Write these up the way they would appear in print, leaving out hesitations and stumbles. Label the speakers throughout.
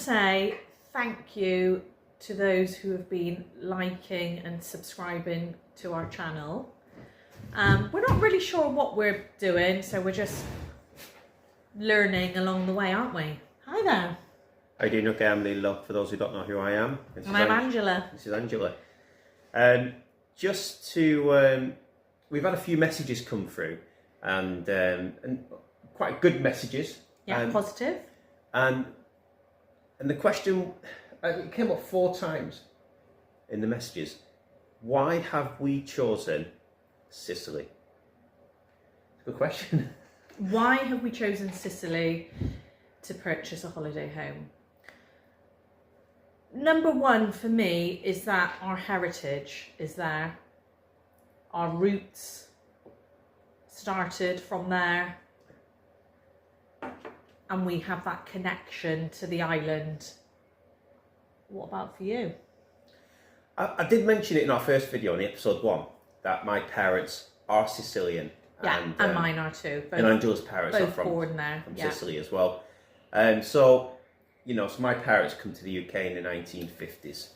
Speaker 1: say thank you to those who have been liking and subscribing to our channel. We're not really sure what we're doing, so we're just learning along the way, aren't we? Hi there.
Speaker 2: How you doing? Okay, I'm Lilo. For those who don't know who I am,
Speaker 1: And I'm Angela.
Speaker 2: This is Angela. Just to, we've had a few messages come through, and quite good messages.
Speaker 1: Yeah, positive.
Speaker 2: And the question, it came up 4 times in the messages. Why have we chosen Sicily? Good question.
Speaker 1: Why have we chosen Sicily to purchase a holiday home? Number one for me is that our heritage is there. Our roots started from there. And we have that connection to the island. What about for you?
Speaker 2: I did mention it in our first video, in episode 1, that my parents are Sicilian.
Speaker 1: Yeah, and mine are too. Both,
Speaker 2: and Angela's parents are from Sicily as well. So, you know, so my parents come to the UK in the 1950s,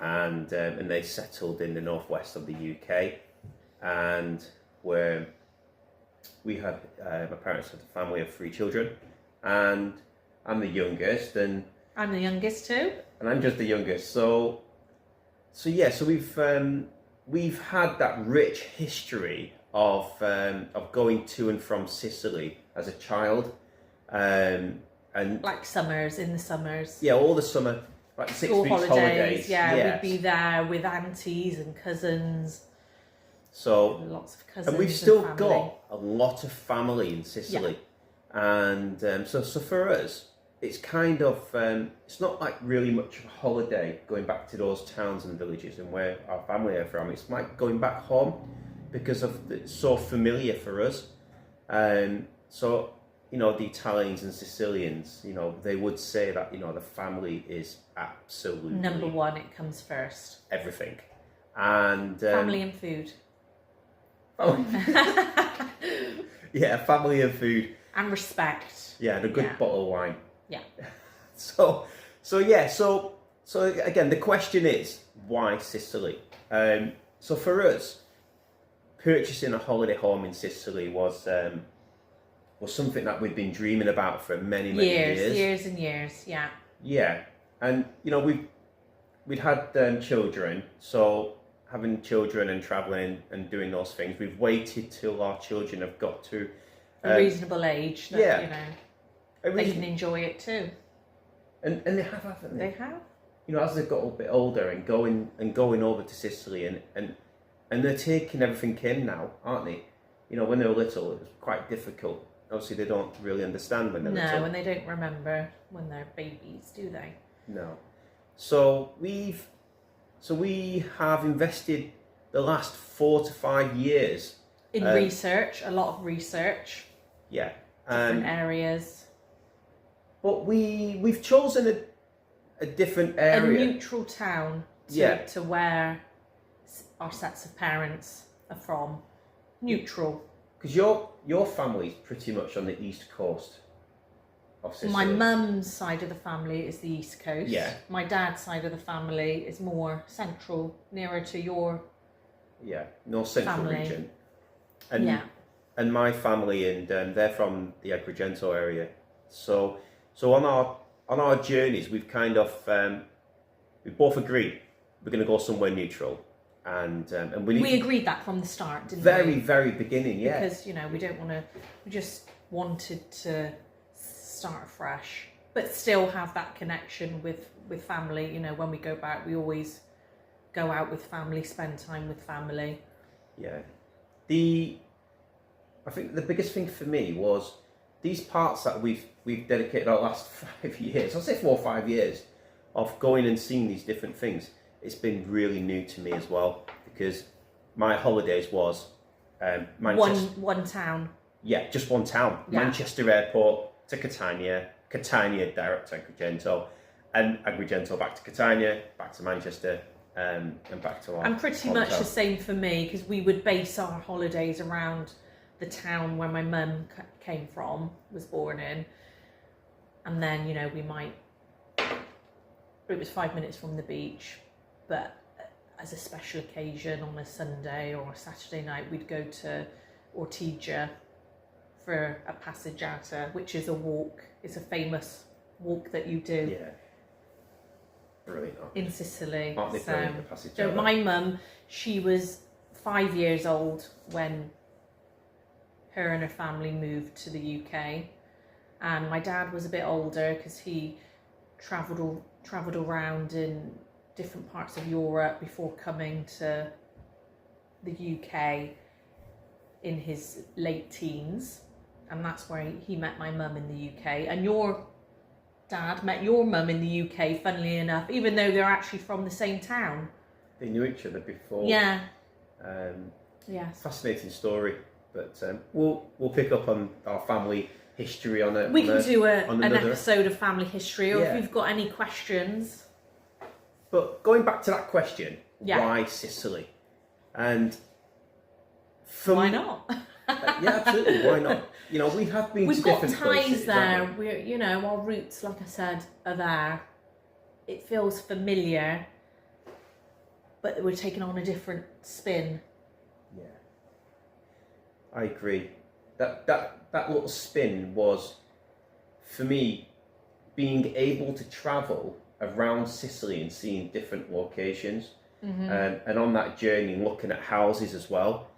Speaker 2: and they settled in the northwest of the UK, and where we had my parents had a family of 3 children, and I'm the youngest, and
Speaker 1: I'm the youngest too,
Speaker 2: and I'm just the youngest. So we've had that rich history of going to and from Sicily as a child, and
Speaker 1: like summers, in the summers.
Speaker 2: Yeah, all the summer, like the 6
Speaker 1: school
Speaker 2: weeks holidays.
Speaker 1: Yeah,
Speaker 2: yes.
Speaker 1: We'd be there with aunties and cousins.
Speaker 2: So
Speaker 1: lots of cousins.
Speaker 2: And we've still got a lot of family in Sicily, and so for us, it's kind of it's not like really much of a holiday going back to those towns and villages and where our family are from. It's like going back home because it's so familiar for us. So, you know, the Italians and Sicilians, you know, they would say that, you know, the family is absolutely
Speaker 1: number one. It comes first.
Speaker 2: Everything, and
Speaker 1: family and food.
Speaker 2: Oh. Yeah, family and food
Speaker 1: and respect.
Speaker 2: Yeah, and a good bottle of wine.
Speaker 1: Yeah.
Speaker 2: So again, the question is, why Sicily? So for us, purchasing a holiday home in Sicily was something that we'd been dreaming about for many
Speaker 1: years and years. Yeah.
Speaker 2: Yeah, and you know we'd had children, so having children and travelling and doing those things, we've waited till our children have got to
Speaker 1: a reasonable age that, you know, they can enjoy it too.
Speaker 2: And they have, haven't they?
Speaker 1: They have.
Speaker 2: You know, as they've got a bit older and going over to Sicily and they're taking everything in now, aren't they? You know, when they were little, it was quite difficult. Obviously, they don't really understand when they're little.
Speaker 1: No, and they don't remember when they're babies, do they?
Speaker 2: No. So we have invested the last 4 to 5 years
Speaker 1: in research, a lot of research.
Speaker 2: Yeah.
Speaker 1: Different areas.
Speaker 2: But we've chosen a different area.
Speaker 1: A neutral town to where our sets of parents are from. Neutral.
Speaker 2: Because your family's pretty much on the east coast of Sicily.
Speaker 1: My mum's side of the family is the east coast.
Speaker 2: Yeah.
Speaker 1: My dad's side of the family is more central, nearer to your
Speaker 2: North Central
Speaker 1: family.
Speaker 2: Region. And my family, and they're from the Agrigento area. So on our journeys, we've kind of we both agreed we're going to go somewhere neutral, and we
Speaker 1: agreed that from the start, didn't
Speaker 2: we?
Speaker 1: We?
Speaker 2: Very beginning, yeah.
Speaker 1: Because you know we just wanted to start fresh, but still have that connection with family. You know, when we go back, we always go out with family, spend time with family.
Speaker 2: Yeah. I think the biggest thing for me was these parts that we've dedicated our last 5 years, I'll say 4 or 5 years, of going and seeing these different things. It's been really new to me as well, because my holidays was Manchester.
Speaker 1: One town.
Speaker 2: Yeah, just one town. Yeah. Manchester Airport to Catania direct to Agrigento, and Agrigento back to Catania, back to Manchester, and back to our
Speaker 1: And pretty
Speaker 2: hometown.
Speaker 1: much the same for me, because we would base our holidays around the town where my mum came from, was born in, and then, you know, we might It was 5 minutes from the beach, but as a special occasion on a Sunday or a Saturday night, we'd go to Ortigia for a passeggiata, which is a walk. It's a famous walk that you do.
Speaker 2: Yeah. Brilliant.
Speaker 1: In Sicily.
Speaker 2: Aren't they brilliant, the passeggiata?
Speaker 1: So my mum, she was 5 years old when her and her family moved to the UK, and my dad was a bit older because he travelled around in different parts of Europe before coming to the UK in his late teens, and that's where he met my mum in the UK. And your dad met your mum in the UK, funnily enough, even though they're actually from the same town.
Speaker 2: They knew each other before.
Speaker 1: Yeah.
Speaker 2: Yes. Fascinating story, but we'll pick up on our family history on it.
Speaker 1: We can do an episode of family history, or if you've got any questions.
Speaker 2: But going back to that question, why Sicily? And
Speaker 1: why not?
Speaker 2: Yeah, absolutely. Why not? You know, we have been to different places.
Speaker 1: We've got ties there. We're, you know, our roots, like I said, are there. It feels familiar, but we're taking on a different spin.
Speaker 2: Yeah, I agree. That little spin was, for me, being able to travel around Sicily and seeing different locations, and on that journey looking at houses as well.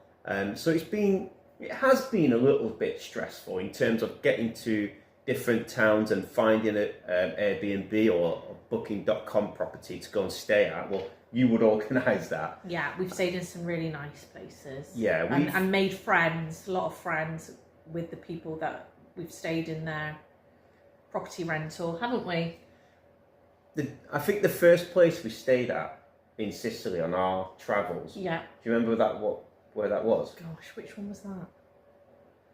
Speaker 2: So it has been a little bit stressful in terms of getting to different towns and finding an Airbnb or booking.com property to go and stay at. Well, you would organise that. Yeah,
Speaker 1: we've stayed in some really nice places.
Speaker 2: Yeah,
Speaker 1: and made friends, a lot of friends with the people that we've stayed in their property rental, haven't we?
Speaker 2: I think the first place we stayed at in Sicily on our travels.
Speaker 1: Yeah.
Speaker 2: Do you remember where that was?
Speaker 1: Gosh, which one was that?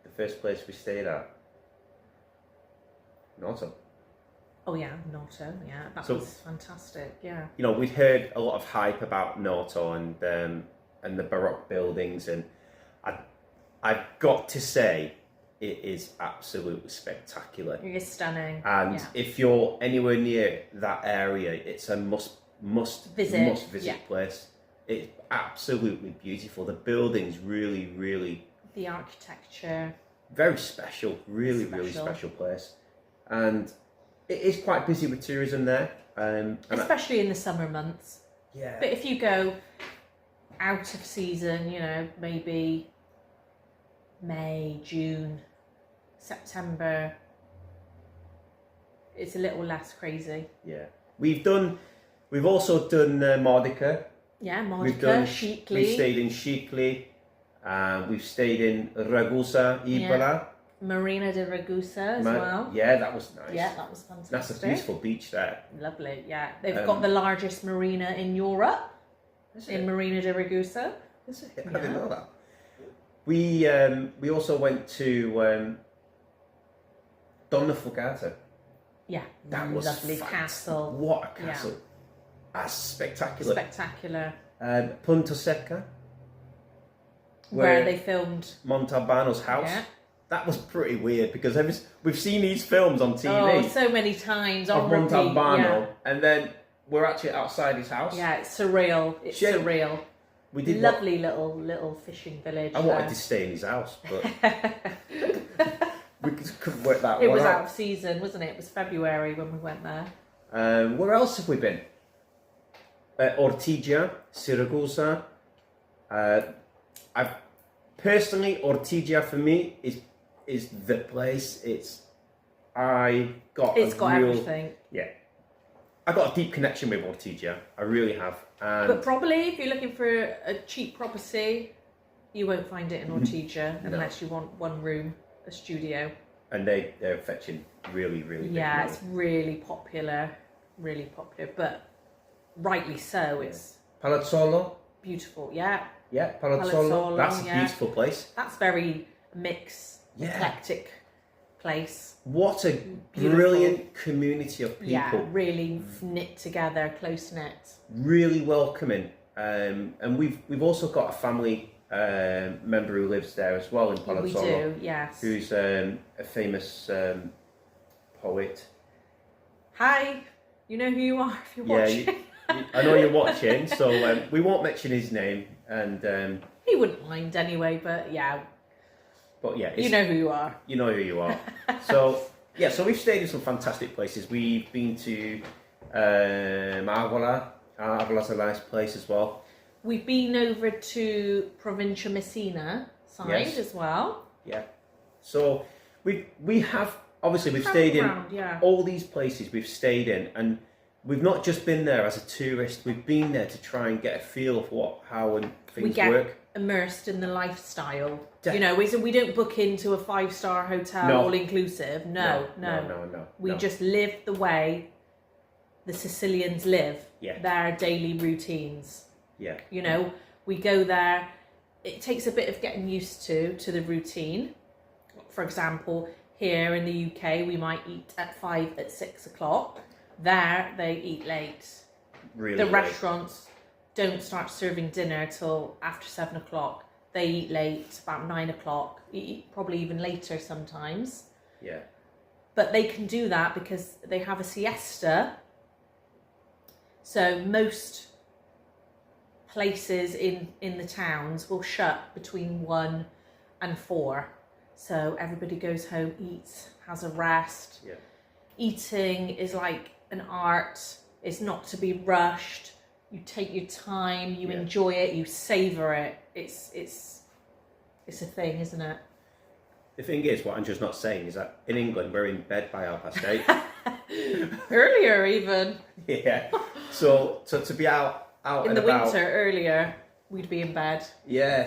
Speaker 2: The first place we stayed at. Noto.
Speaker 1: Oh yeah, Noto. Yeah, that was fantastic. Yeah.
Speaker 2: You know, we'd heard a lot of hype about Noto and the Baroque buildings, and I've got to say, it is absolutely spectacular.
Speaker 1: It is stunning.
Speaker 2: And if you're anywhere near that area, it's a must visit place. It's absolutely beautiful. The building's really
Speaker 1: the architecture.
Speaker 2: Very special, really special place. And it is quite busy with tourism there.
Speaker 1: Especially in the summer months.
Speaker 2: Yeah.
Speaker 1: But if you go out of season, you know, maybe May, June, September, it's a little less crazy.
Speaker 2: Yeah. We've also done Modica.
Speaker 1: Yeah, Modica, Sicily.
Speaker 2: We've stayed in Sicily. We've stayed in Ragusa, Ibera.
Speaker 1: Yeah. Marina de Ragusa as well.
Speaker 2: Yeah, that was nice.
Speaker 1: Yeah, that was fantastic.
Speaker 2: That's a beautiful beach there.
Speaker 1: Lovely, yeah. They've got the largest marina in Europe. In Marina de Ragusa.
Speaker 2: Is it? I didn't know that. We also went to Donna Fugata.
Speaker 1: Yeah,
Speaker 2: that was
Speaker 1: lovely castle.
Speaker 2: What a castle! Yeah. That's spectacular.
Speaker 1: Spectacular.
Speaker 2: Punta Secca,
Speaker 1: where they filmed
Speaker 2: Montalbano's house. Yeah. That was pretty weird because we've seen these films on TV.
Speaker 1: Oh, so many times
Speaker 2: on repeat. Montalbano, and then we're actually outside his house.
Speaker 1: Yeah, it's surreal. It's surreal.
Speaker 2: We did
Speaker 1: lovely little fishing village.
Speaker 2: I wanted to stay in his house, but we couldn't work that.
Speaker 1: It was out of season, wasn't it? It was February when we went there.
Speaker 2: Where else have we been? Ortigia, Siragusa. I've personally, Ortigia for me is the place. It's got
Speaker 1: everything.
Speaker 2: Yeah, I got a deep connection with Ortigia. I really have.
Speaker 1: But probably if you're looking for a cheap property, you won't find it in Ortigia unless you want one room, a studio.
Speaker 2: And they're fetching really big money.
Speaker 1: It's really popular, but rightly so. It's
Speaker 2: Palazzolo.
Speaker 1: Beautiful, yeah.
Speaker 2: Yeah, Palazzolo. That's a beautiful place.
Speaker 1: That's very eclectic place.
Speaker 2: What a brilliant community of people.
Speaker 1: Yeah, really knit together, close knit.
Speaker 2: Really welcoming. And we've also got a family member who lives there as well in Palazzolo.
Speaker 1: We do, yes.
Speaker 2: Who's a famous poet.
Speaker 1: Hi, You know who you are if you're
Speaker 2: Yeah,
Speaker 1: watching.
Speaker 2: I know you're watching, so we won't mention his name, and
Speaker 1: He wouldn't mind anyway, but yeah,
Speaker 2: you
Speaker 1: know who you are.
Speaker 2: You know who you are. So so we've stayed in some fantastic places. We've been to Avola. Avola's a nice place as well.
Speaker 1: We've been over to Provincia Messina side as well.
Speaker 2: Yeah. So we have obviously we've stayed in all these places we've stayed in, and we've not just been there as a tourist. We've been there to try and get a feel of how and things work.
Speaker 1: Immersed in the lifestyle. You know, we don't book into a 5-star hotel all inclusive. No. We just live the way the Sicilians live. Their daily routines. You know, we go there. It takes a bit of getting used to the routine. For example, here in the UK, we might eat at 5 at 6 o'clock. There, they eat late. The restaurants don't start serving dinner till after 7 o'clock. They eat late, about 9 o'clock, eat probably even later sometimes. But they can do that because they have a siesta. So most places in the towns will shut between 1 and 4. So everybody goes home, eats, has a rest. Eating is like an art. It's not to be rushed. You take your time, you enjoy it, you savour it. It's a thing, isn't it?
Speaker 2: The thing is, what Andrew's not saying is that in England we're in bed by 8:30.
Speaker 1: Earlier even.
Speaker 2: So to be out
Speaker 1: in
Speaker 2: and
Speaker 1: the
Speaker 2: about,
Speaker 1: winter earlier, we'd be in bed.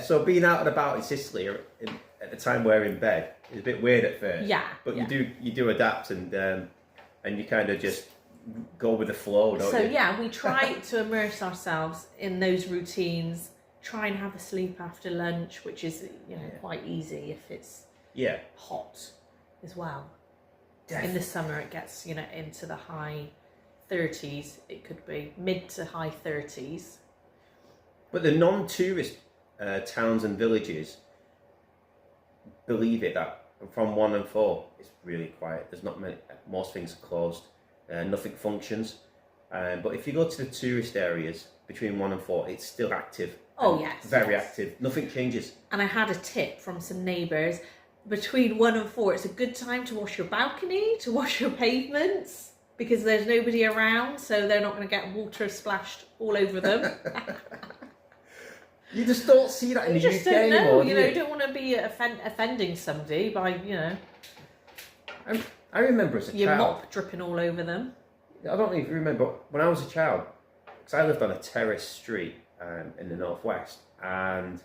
Speaker 2: So being out and about in Sicily at the time we're in bed is a bit weird at first. But you do adapt and you kind of just go with the flow, don't you?
Speaker 1: So we try to immerse ourselves in those routines. Try and have a sleep after lunch, which is quite easy if it's hot as well. In the summer, it gets into the high 30s. It could be mid to high 30s.
Speaker 2: But the non-tourist towns and villages, believe it, that from 1 and 4 it's really quiet. There's not many. Most things are closed. Nothing functions. But if you go to the tourist areas between 1 and 4, it's still active. Very active. Nothing changes.
Speaker 1: And I had a tip from some neighbours. Between 1 and 4, it's a good time to wash your balcony, to wash your pavements, because there's nobody around, so they're not going to get water splashed all over them.
Speaker 2: You just don't see that in the UK anymore.
Speaker 1: You don't want to be offending somebody by,
Speaker 2: I remember as a child.
Speaker 1: Your mop dripping all over them.
Speaker 2: I don't know if you remember, when I was a child, because I lived on a terrace street in the northwest, and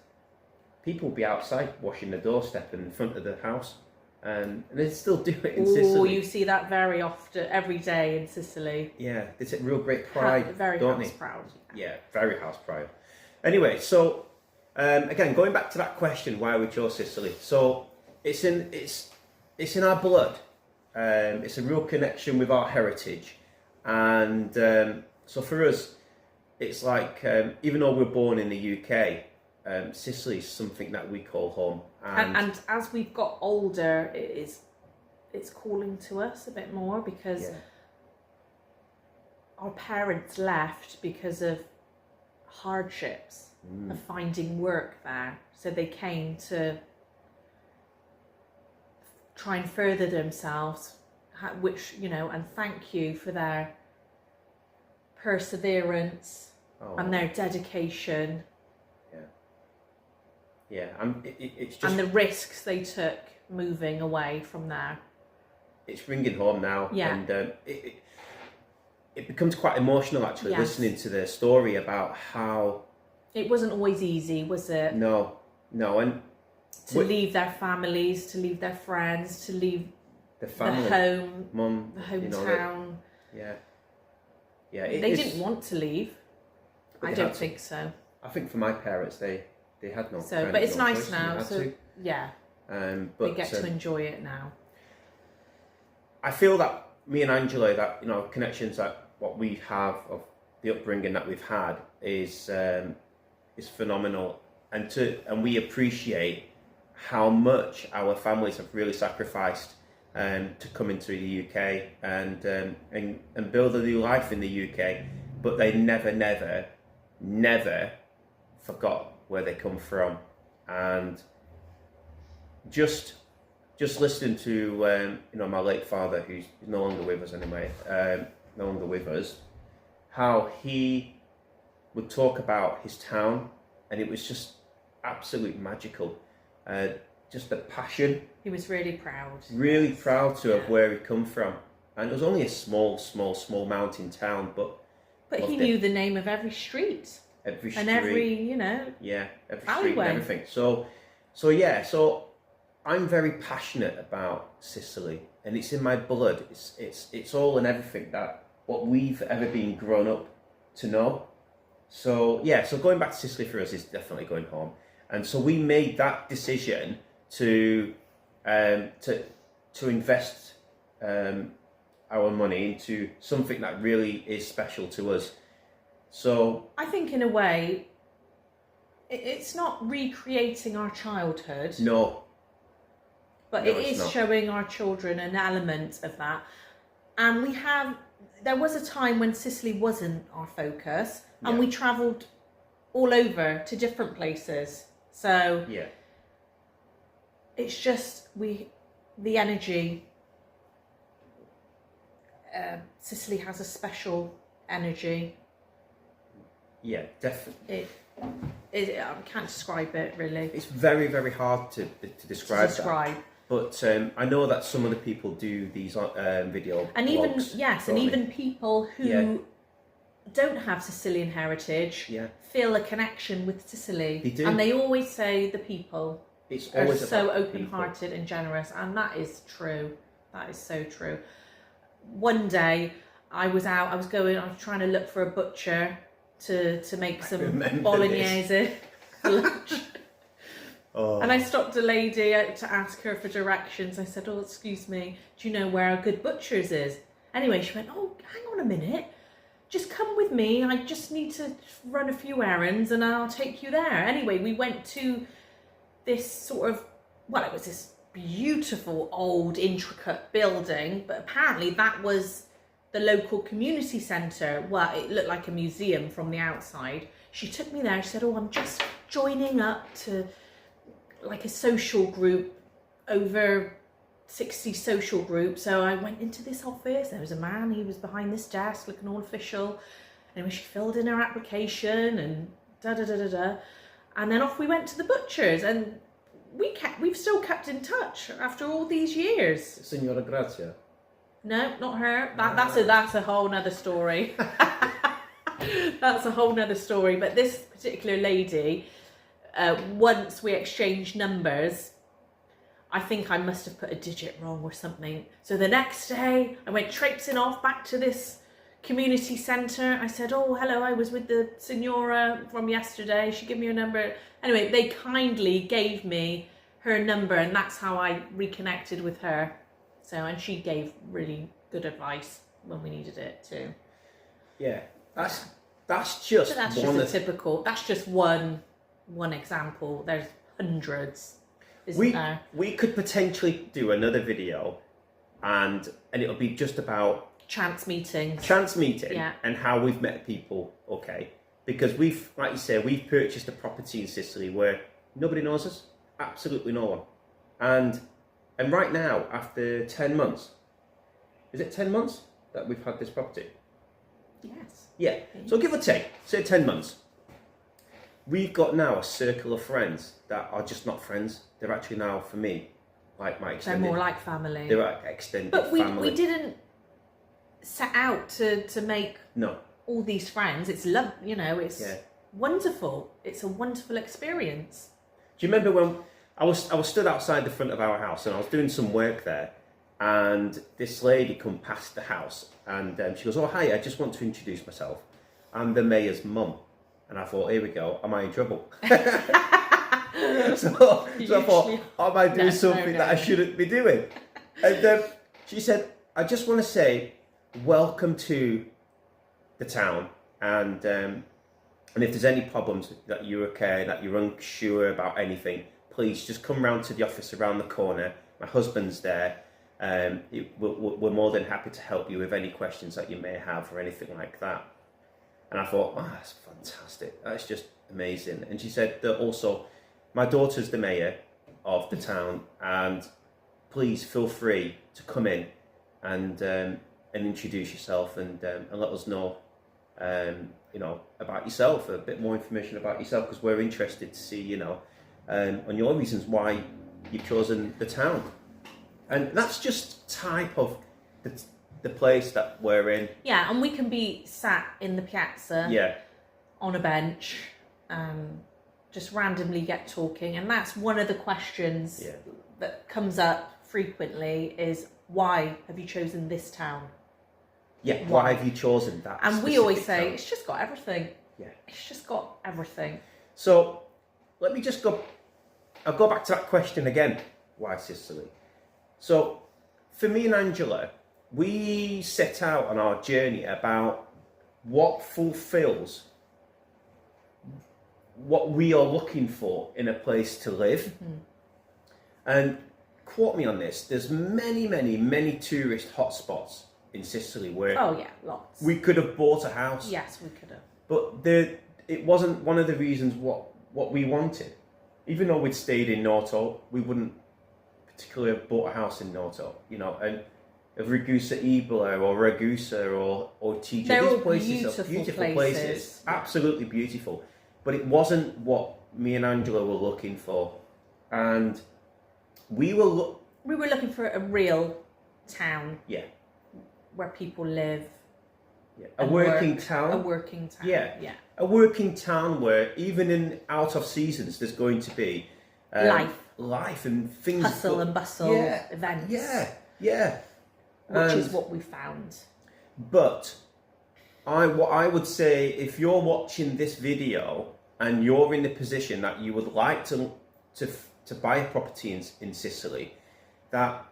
Speaker 2: people would be outside washing the doorstep in front of the house, and they still do it in Sicily.
Speaker 1: Oh, you see that very often, every day in Sicily.
Speaker 2: Yeah, they take real great pride,
Speaker 1: very
Speaker 2: don't
Speaker 1: house
Speaker 2: they?
Speaker 1: proud.
Speaker 2: Yeah, very house proud. Anyway, so again, going back to that question, why we chose Sicily. So it's in our blood. It's a real connection with our heritage, and so for us, it's like even though we're born in the UK, Sicily is something that we call home.
Speaker 1: And as we've got older, it's calling to us a bit more because our parents left because of hardships of finding work there, so they came to try and further themselves, which and thank you for their perseverance and their dedication. It's just, and the risks they took moving away from there. It's
Speaker 2: ringing home now, and it becomes quite emotional actually listening to their story about how
Speaker 1: it wasn't always easy, was it?
Speaker 2: No, and
Speaker 1: to leave their families, to leave their friends, to leave
Speaker 2: the family,
Speaker 1: the home,
Speaker 2: mum,
Speaker 1: the hometown. They didn't want to leave. I don't think so.
Speaker 2: I think for my parents, they had no.
Speaker 1: So, but it's nice
Speaker 2: choice,
Speaker 1: now. So
Speaker 2: but
Speaker 1: they get to enjoy it now.
Speaker 2: I feel that me and Angela, that connections that what we have of the upbringing that we've had is phenomenal, and we appreciate how much our families have really sacrificed to come into the UK and build a new life in the UK, but they never forgot where they come from. And just listening to my late father, who's no longer with us anyway, no longer with us, how he would talk about his town, and it was just absolutely magical. Just the passion.
Speaker 1: He was really proud.
Speaker 2: Really proud to have where he come from, and it was only a small mountain town, but
Speaker 1: he knew the name of every street.
Speaker 2: Every street.
Speaker 1: And every,
Speaker 2: every
Speaker 1: alleyway.
Speaker 2: Street and everything. So I'm very passionate about Sicily, and it's in my blood. It's all and everything that what we've ever been grown up to know. So going back to Sicily for us is definitely going home. And so we made that decision to invest our money into something that really is special to us. So
Speaker 1: I think in a way, it's not recreating our childhood.
Speaker 2: No.
Speaker 1: But it is showing our children an element of that. And there was a time when Sicily wasn't our focus, and we travelled all over to different places. So it's just the energy. Sicily has a special energy.
Speaker 2: Yeah, definitely.
Speaker 1: I can't describe it really.
Speaker 2: It's very, very hard to describe. That. But I know that some other people do these video
Speaker 1: and
Speaker 2: blogs,
Speaker 1: and even people who don't have Sicilian heritage feel a connection with Sicily.
Speaker 2: They do.
Speaker 1: And they always say the people
Speaker 2: are
Speaker 1: so open-hearted and generous, and that is true. That is so true. One day I was trying to look for a butcher to make some bolognese for lunch. And I stopped a lady to ask her for directions. I said, "Oh, excuse me, do you know where a good butcher's is?" Anyway, she went, "Oh, hang on a minute. Just come with me. I just need to run a few errands and I'll take you there." Anyway, we went to this sort of, it was this beautiful, old, intricate building, but apparently that was the local community centre. Well, it looked like a museum from the outside. She took me there. She said, "Oh, I'm just joining up to like a social group, over 60 social group." So I went into this office. There was a man. He was behind this desk looking all official. Anyway, she filled in her application and and then off we went to the butcher's, and we've still kept in touch after all these years.
Speaker 2: Signora Grazia.
Speaker 1: No, not her. That's a whole nother story. That's a whole nother story. But this particular lady, once we exchanged numbers, I think I must have put a digit wrong or something. So the next day, I went traipsing off back to this community centre. I said, "Oh, hello, I was with the signora from yesterday. She gave me her number." Anyway, they kindly gave me her number, and that's how I reconnected with her. So, and she gave really good advice when we needed it too.
Speaker 2: Yeah, that's just
Speaker 1: that's just one example. There's hundreds, isn't there?
Speaker 2: We could potentially do another video, and it'll be just about
Speaker 1: chance meeting,
Speaker 2: and how we've met people. Okay, because we've, like you say, we've purchased a property in Sicily where nobody knows us, absolutely no one, and right now, after 10 months, is it 10 months that we've had this property?
Speaker 1: Yes.
Speaker 2: Yeah. So give or take, say 10 months. We've got now a circle of friends that are just not friends. They're actually now, for me, like my extended...
Speaker 1: They're more like family.
Speaker 2: They're like extended family.
Speaker 1: But we didn't set out to make all these friends. It's it's wonderful. It's a wonderful experience.
Speaker 2: Do you remember when I was stood outside the front of our house and I was doing some work there, and this lady come past the house and she goes, "Oh, hi, I just want to introduce myself. I'm the mayor's mum." And I thought, here we go, am I in trouble? so I thought, am I doing something that I shouldn't be doing? And she said, "I just want to say welcome to the town, and if there's any problems that you're okay, that you're unsure about anything, please just come round to the office around the corner. My husband's there, We're more than happy to help you with any questions that you may have or anything like that. And I thought, oh, that's fantastic. That's just amazing. And she said that also, my daughter's the mayor of the town, and please feel free to come in and introduce yourself and let us know, about yourself, a bit more information about yourself, because we're interested to see, on your reasons why you've chosen the town. And that's just type of the place that we're in.
Speaker 1: Yeah, and we can be sat in the piazza on a bench, just randomly get talking. And that's one of the questions that comes up frequently is, why have you chosen this town?
Speaker 2: Yeah, why have you chosen that?
Speaker 1: And we always say,
Speaker 2: town?
Speaker 1: It's just got everything.
Speaker 2: Yeah.
Speaker 1: It's just got everything.
Speaker 2: So let me just I'll go back to that question again. Why Sicily? So for me and Angela, we set out on our journey about what fulfills what we are looking for in a place to live. Mm-hmm. And quote me on this, there's many tourist hotspots in Sicily where
Speaker 1: lots.
Speaker 2: We could have bought a house.
Speaker 1: Yes, we could have.
Speaker 2: But it wasn't one of the reasons what we wanted. Even though we'd stayed in Noto, we wouldn't particularly have bought a house in Noto, and of Ragusa Ibola or Ragusa or Tija. These places are beautiful places. Absolutely beautiful. But it wasn't what me and Angela were looking for. And we were looking
Speaker 1: for a real town.
Speaker 2: Yeah.
Speaker 1: Where people live.
Speaker 2: Yeah. A working town.
Speaker 1: A working town.
Speaker 2: Yeah.
Speaker 1: Yeah.
Speaker 2: A working town where even in out of seasons there's going to be life and things.
Speaker 1: Hustle and bustle events.
Speaker 2: Yeah.
Speaker 1: Which is what we found.
Speaker 2: But what I would say, if you're watching this video and you're in the position that you would like to buy a property in Sicily, that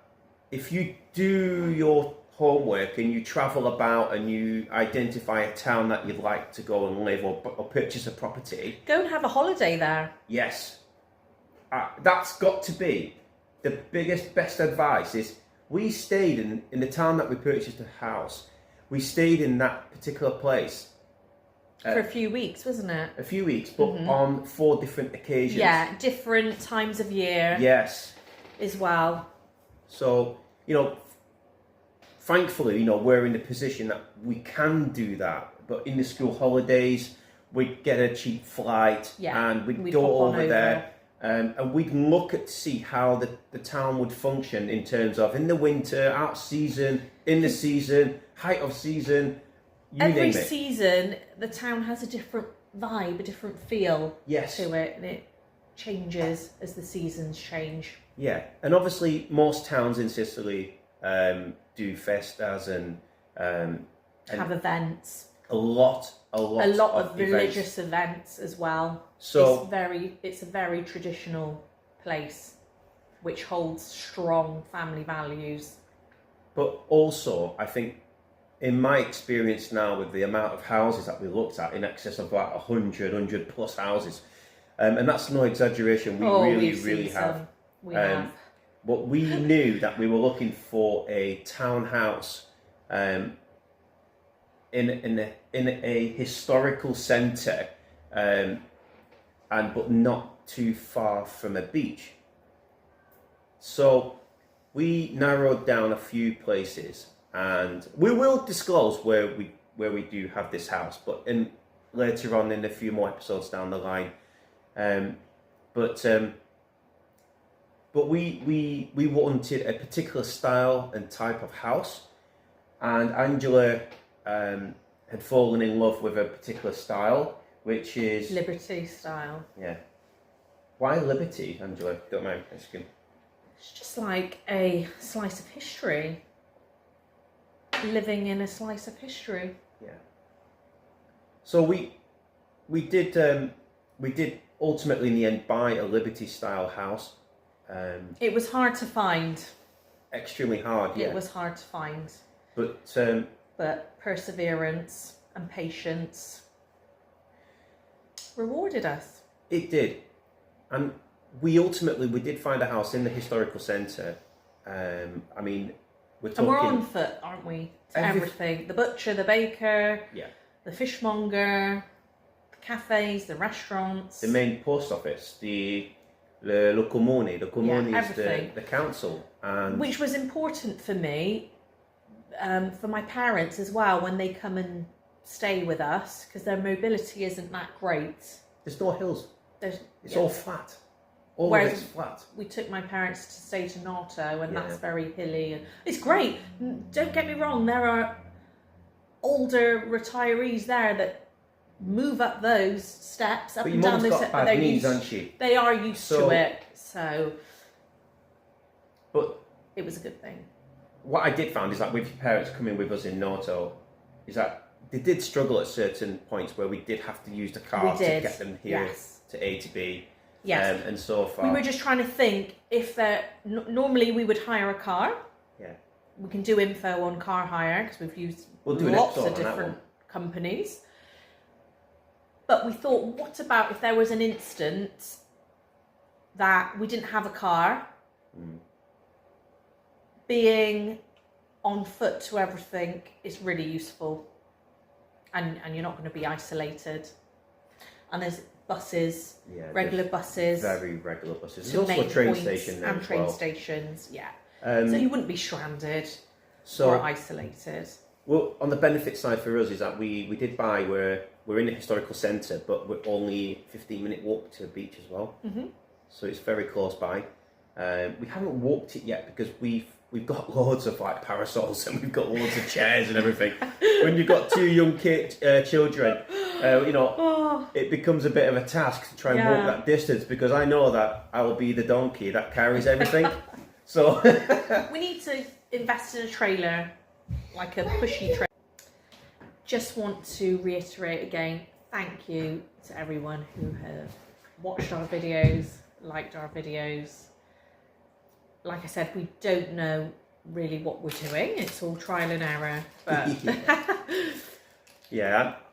Speaker 2: if you do your homework and you travel about and you identify a town that you'd like to go and live or purchase a property,
Speaker 1: go and have a holiday there.
Speaker 2: Yes, that's got to be the best advice. Is we stayed in the town that we purchased a house. We stayed in that particular place
Speaker 1: for a few weeks, wasn't it?
Speaker 2: A few weeks, but on 4 different occasions.
Speaker 1: Yeah, different times of year.
Speaker 2: Yes,
Speaker 1: as well.
Speaker 2: So thankfully, we're in the position that we can do that. But in the school holidays, we'd get a cheap flight and we'd go over there. And we'd look to see how the town would function in terms of in the winter, out season, in the season, height of season,
Speaker 1: Every season, the town has a different vibe, a different feel to it, and it changes as the seasons change.
Speaker 2: Yeah, and obviously most towns in Sicily do festas and
Speaker 1: have events.
Speaker 2: A lot
Speaker 1: of religious events as well. So it's a very traditional place, which holds strong family values.
Speaker 2: But also, I think, in my experience now with the amount of houses that we looked at, in excess of about 100 plus houses, and that's no exaggeration. We really have.
Speaker 1: We have.
Speaker 2: But we knew that we were looking for a townhouse in a historical centre, but not too far from a beach. So we narrowed down a few places, and we will disclose where we do have this house, but later on in a few more episodes down the line. But we wanted a particular style and type of house, and Angela had fallen in love with a particular style, which is
Speaker 1: Liberty style.
Speaker 2: Yeah. Why Liberty, Angela? Don't mind asking.
Speaker 1: It's just like a slice of history. Living in a slice of history.
Speaker 2: Yeah. So we did ultimately in the end buy a Liberty style house.
Speaker 1: It was hard to find.
Speaker 2: Extremely hard, yeah.
Speaker 1: It was hard to find.
Speaker 2: But
Speaker 1: perseverance and patience rewarded us.
Speaker 2: It did. And we did find a house in the historical centre, I mean, we're
Speaker 1: And
Speaker 2: talking.
Speaker 1: we're on foot, aren't we? To everything. The butcher, the baker,
Speaker 2: Yeah.
Speaker 1: the fishmonger, the cafes, the restaurants.
Speaker 2: The main post office, lo comune is
Speaker 1: everything.
Speaker 2: the council. And
Speaker 1: which was important for me, for my parents as well, when they come and stay with us, because their mobility isn't that great.
Speaker 2: There's no hills. It's all flat. All
Speaker 1: Whereas
Speaker 2: of it's flat.
Speaker 1: we took my parents to stay to Narto, and that's very hilly. And it's great. Don't get me wrong, there are older retirees there that move up those steps, up
Speaker 2: But
Speaker 1: and
Speaker 2: your
Speaker 1: down
Speaker 2: mum's
Speaker 1: those
Speaker 2: got
Speaker 1: steps.
Speaker 2: bad knees, hasn't she?
Speaker 1: They are used to it, so
Speaker 2: But
Speaker 1: it was a good thing.
Speaker 2: what I did find is that with your parents coming with us in Noto, is that they did struggle at certain points where we did have to use the car to get them here to A to B.
Speaker 1: Yes.
Speaker 2: And so far.
Speaker 1: We were just trying to think if normally we would hire a car.
Speaker 2: Yeah.
Speaker 1: We can do info on car hire because we've used
Speaker 2: We'll do
Speaker 1: lots
Speaker 2: an
Speaker 1: of
Speaker 2: episode on
Speaker 1: different companies. But we thought, what about if there was an instant that we didn't have a car, being on foot to everything is really useful, and you're not going to be isolated. And there's buses, regular buses,
Speaker 2: very regular buses.
Speaker 1: There's
Speaker 2: also a train station there
Speaker 1: and
Speaker 2: as
Speaker 1: train
Speaker 2: well.
Speaker 1: stations. So you wouldn't be stranded or isolated.
Speaker 2: Well, on the benefit side for us is that we did buy. We're in a historical centre, but we're only 15-minute walk to the beach as well. Mm-hmm. So it's very close by. We haven't walked it yet because we've got loads of like parasols and we've got loads of chairs and everything. When you've got two young children, it becomes a bit of a task to try and walk that distance, because I know that I will be the donkey that carries everything. So
Speaker 1: we need to invest in a trailer, like a pushy trailer. Just want to reiterate again, thank you to everyone who have watched our videos, liked our videos. Like I said, we don't know really what we're doing. It's all trial and error. But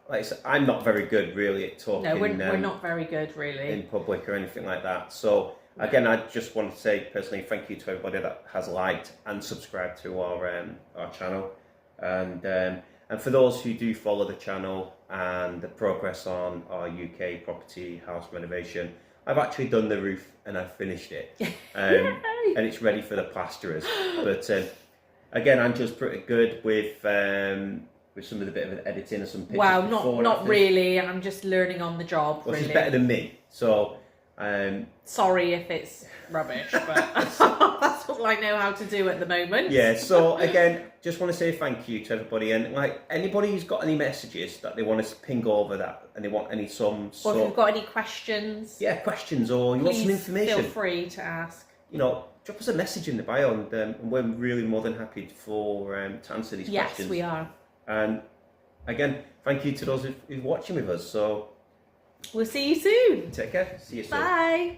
Speaker 2: like I said, I'm not very good really at talking.
Speaker 1: No, we're not very good really
Speaker 2: in public or anything like that. So again, I just want to say personally thank you to everybody that has liked and subscribed to our channel, and for those who do follow the channel and the progress on our UK property house renovation. I've actually done the roof and I've finished it, and it's ready for the plasterers. But again, Angela's pretty good with some of the bit of editing and some pictures.
Speaker 1: Wow, not really. I'm just learning on the job.
Speaker 2: Well,
Speaker 1: really.
Speaker 2: She's better than me, so.
Speaker 1: Sorry if it's rubbish, but that's all I know how to do at the moment.
Speaker 2: Yeah. So again, just want to say thank you to everybody, and like anybody who's got any messages that they want us to ping over that, and they want or if
Speaker 1: you've got any questions.
Speaker 2: Yeah, questions, or you want some information.
Speaker 1: Feel free to ask.
Speaker 2: Drop us a message in the bio, and we're really more than happy to answer these questions.
Speaker 1: Yes, we are.
Speaker 2: And again, thank you to those who's watching with us. So
Speaker 1: we'll see you soon.
Speaker 2: Take care. See you soon.
Speaker 1: Bye.